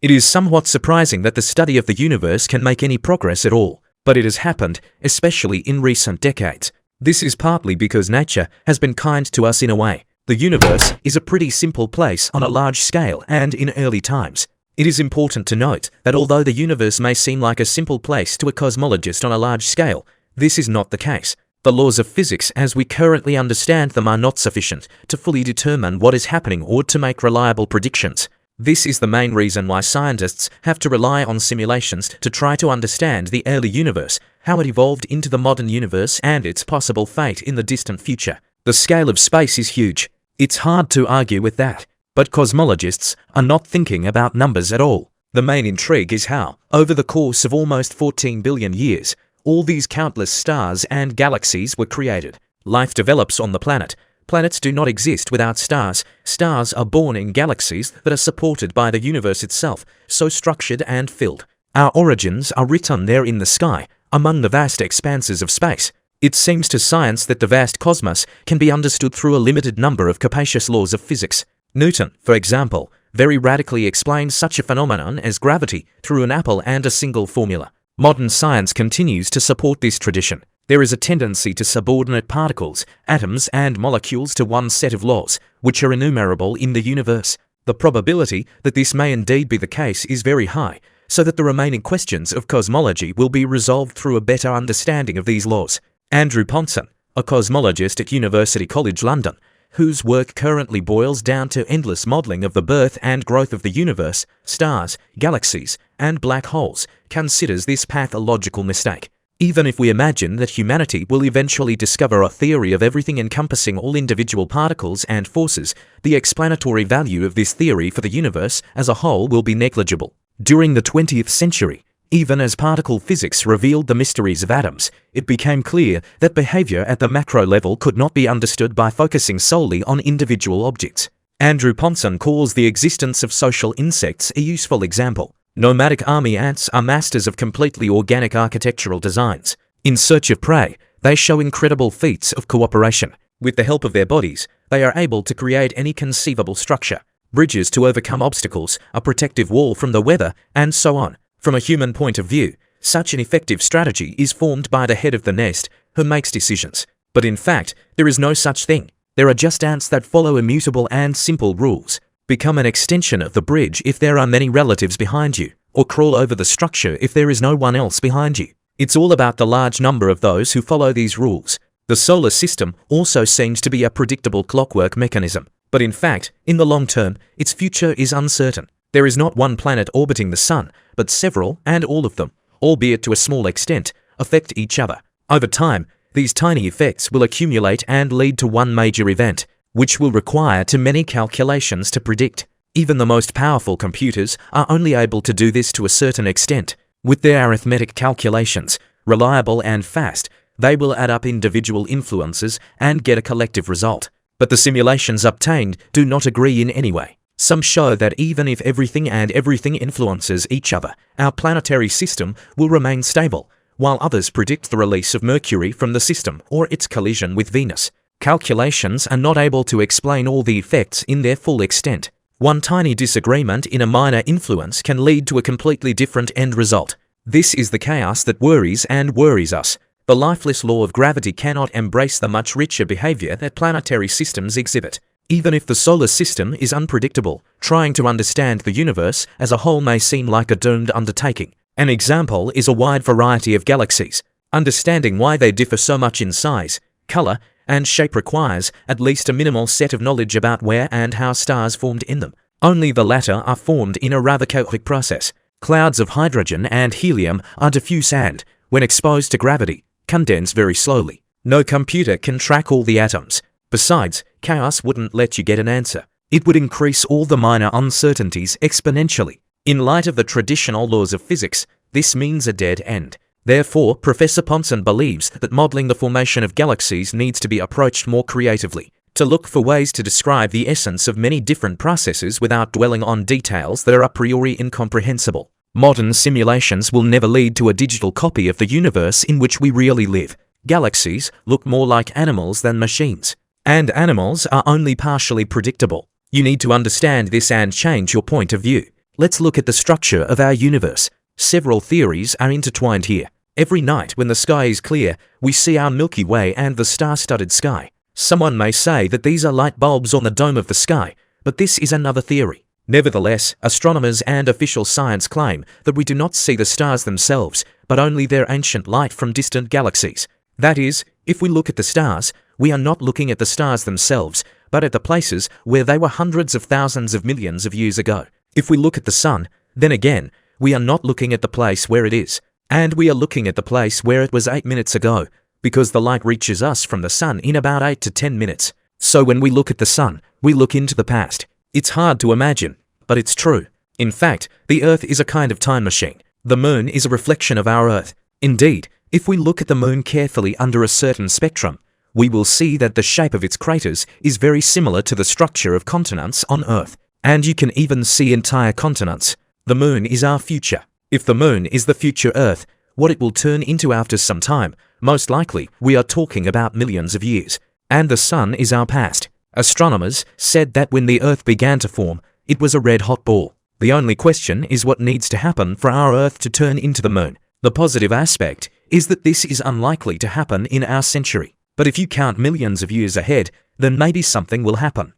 It is somewhat surprising that the study of the universe can make any progress at all, but it has happened, especially in recent decades. This is partly because nature has been kind to us in a way. The universe is a pretty simple place on a large scale and in early times. It is important to note that although the universe may seem like a simple place to a cosmologist on a large scale, this is not the case. The laws of physics as we currently understand them are not sufficient to fully determine what is happening or to make reliable predictions. This is the main reason why scientists have to rely on simulations to try to understand the early universe, how it evolved into the modern universe, and its possible fate in the distant future. The scale of space is huge. It's hard to argue with that. But cosmologists are not thinking about numbers at all. The main intrigue is how, over the course of almost 14 billion years, all these countless stars and galaxies were created. Life develops on the planet. Planets do not exist without stars. Stars are born in galaxies that are supported by the universe itself, so structured and filled. Our origins are written there in the sky, among the vast expanses of space. It seems to science that the vast cosmos can be understood through a limited number of capacious laws of physics. Newton, for example, very radically explains such a phenomenon as gravity through an apple and a single formula. Modern science continues to support this tradition. There is a tendency to subordinate particles, atoms, and molecules to one set of laws, which are innumerable in the universe. The probability that this may indeed be the case is very high, so that the remaining questions of cosmology will be resolved through a better understanding of these laws. Andrew Ponson, a cosmologist at University College London, whose work currently boils down to endless modelling of the birth and growth of the universe, stars, galaxies, and black holes, considers this pathological mistake. Even if we imagine that humanity will eventually discover a theory of everything encompassing all individual particles and forces, the explanatory value of this theory for the universe as a whole will be negligible. During the 20th century, even as particle physics revealed the mysteries of atoms, it became clear that behavior at the macro level could not be understood by focusing solely on individual objects. Andrew Ponson calls the existence of social insects a useful example. Nomadic army ants are masters of completely organic architectural designs. In search of prey, they show incredible feats of cooperation. With the help of their bodies, they are able to create any conceivable structure, bridges to overcome obstacles, a protective wall from the weather, and so on. From a human point of view, such an effective strategy is formed by the head of the nest, who makes decisions. But in fact, there is no such thing. There are just ants that follow immutable and simple rules. Become an extension of the bridge if there are many relatives behind you, or crawl over the structure if there is no one else behind you. It's all about the large number of those who follow these rules. The solar system also seems to be a predictable clockwork mechanism, but in fact, in the long term, its future is uncertain. There is not one planet orbiting the Sun, but several, and all of them, albeit to a small extent, affect each other. Over time, these tiny effects will accumulate and lead to one major event, which will require too many calculations to predict. Even the most powerful computers are only able to do this to a certain extent. With their arithmetic calculations, reliable and fast, they will add up individual influences and get a collective result. But the simulations obtained do not agree in any way. Some show that even if everything influences each other, our planetary system will remain stable, while others predict the release of Mercury from the system or its collision with Venus. Calculations are not able to explain all the effects in their full extent. One tiny disagreement in a minor influence can lead to a completely different end result. This is the chaos that worries us. The lifeless law of gravity cannot embrace the much richer behavior that planetary systems exhibit. Even if the solar system is unpredictable, trying to understand the universe as a whole may seem like a doomed undertaking. An example is a wide variety of galaxies. Understanding why they differ so much in size, color, and shape requires at least a minimal set of knowledge about where and how stars formed in them. Only the latter are formed in a rather chaotic process. Clouds of hydrogen and helium are diffuse and, when exposed to gravity, condense very slowly. No computer can track all the atoms. Besides, chaos wouldn't let you get an answer. It would increase all the minor uncertainties exponentially. In light of the traditional laws of physics, this means a dead end. Therefore, Professor Ponson believes that modeling the formation of galaxies needs to be approached more creatively, to look for ways to describe the essence of many different processes without dwelling on details that are a priori incomprehensible. Modern simulations will never lead to a digital copy of the universe in which we really live. Galaxies look more like animals than machines. And animals are only partially predictable. You need to understand this and change your point of view. Let's look at the structure of our universe. Several theories are intertwined here. Every night when the sky is clear, we see our Milky Way and the star-studded sky. Someone may say that these are light bulbs on the dome of the sky, but this is another theory. Nevertheless, astronomers and official science claim that we do not see the stars themselves, but only their ancient light from distant galaxies. That is, if we look at the stars, we are not looking at the stars themselves, but at the places where they were hundreds of thousands of millions of years ago. If we look at the sun, then again, we are not looking at the place where it is, and we are looking at the place where it was 8 minutes ago, because the light reaches us from the sun in about 8 to 10 minutes. So when we look at the sun, we look into the past. It's hard to imagine, but it's true. In fact, the Earth is a kind of time machine. The moon is a reflection of our Earth. Indeed, if we look at the moon carefully under a certain spectrum, we will see that the shape of its craters is very similar to the structure of continents on Earth. And you can even see entire continents. The moon is our future. If the moon is the future Earth, what it will turn into after some time, most likely we are talking about millions of years. And the sun is our past. Astronomers said that when the Earth began to form, it was a red-hot ball. The only question is what needs to happen for our Earth to turn into the moon. The positive aspect is that this is unlikely to happen in our century. But if you count millions of years ahead, then maybe something will happen.